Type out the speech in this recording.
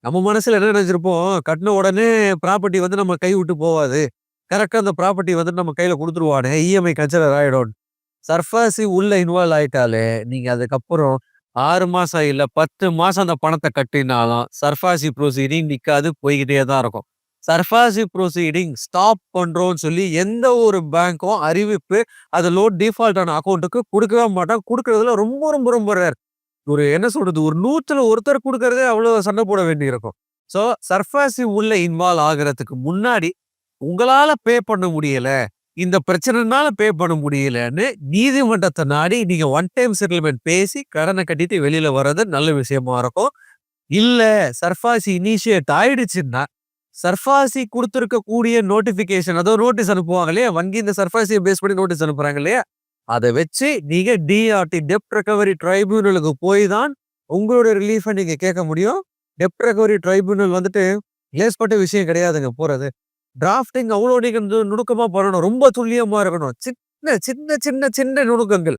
நம்ம மனசுல என்ன நினைச்சிருப்போம், கட்டுன உடனே ப்ராப்பர்ட்டி வந்து நம்ம கை விட்டு போவாது. கரெக்ட்டா அந்த ப்ராப்பர்ட்டி வந்து நம்ம கையில குடுத்துருவானுங்க. இஎம்ஐ கன்சிடர் ஆயிடும். சர்ஃபாசி உள்ள இன்வால்வ் ஆயிட்டாலே, நீங்க அதுக்கப்புறம் 6 மாசம் இல்ல 10 மாசம் அந்த பணத்த கட்டினாலும், சர்ஃபாசி ப்ரொசீடிங் நிக்காது. போய்க்கிட்டே தான் இருக்கும். சர்ஃபாசி ப்ரொசீடிங் ஸ்டாப் பண்றோம்ன்னு சொல்லி எந்த ஒரு பேங்க்கும் அறிவிப்பு, அது லோன் டீஃபால்ட் ஆன அக்கவுண்ட்க்கு குடுக்கவே மாட்டான். குடுக்குறதுல ரொம்ப ரொம்ப ரொம்ப ரேர். ஒரு என்ன சொல்றது? ஒரு 100ல ஒருத்தர் குடுக்குறதே அவ்வளோ சண்டை போட வேண்டியிருக்கும். ஸோ, சர்ஃபாசி உள்ள இன்வால்வ் ஆகுறதுக்கு முன்னாடி, உங்களால பே பண்ண முடியல. இந்த பிரச்சனைனால பே பண்ண முடியலன்னு நீதிமன்றத்த நாடி நீங்க ஒன் டைம் செட்டில்மென்ட் பேசி கடன கட்டிட்டு வெளில வர்றது நல்ல விஷயமா இருக்கும். இல்ல சர்ஃபாசி இனிஷியேட் ஆயிடுச்சுன்னா, சர்ஃபாசி குடுத்திருக்கக்கூடிய நோட்டிஃபிகேஷன் அதோ நோட்டீஸ் அனுப்புவாங்க இல்லையா? வங்கி இந்த சர்ஃபாசிய பேஸ் பண்ணி நோட்டீஸ் அனுப்புறாங்க இல்லையா? அத வச்சு நீங்க டிஆர்டி டெப்ட் ரெக்கவரி ட்ரைபியூனலுக்கு போய் தான் உங்களுடைய ரிலீஃப நீங்க கேட்க முடியும். டெப்ட் ரெக்கவரி ட்ரைபியூனல் வந்துட்டு லேஸ்பட்ட விஷயம் கிடையாதுங்க போறது. டிராஃப்டிங் அவ்ளோ நீங்க நுணுக்கமா பண்ணணும். ரொம்ப துல்லியமா இருக்கணும். சின்ன சின்ன சின்ன சின்ன நுணுக்கங்கள்.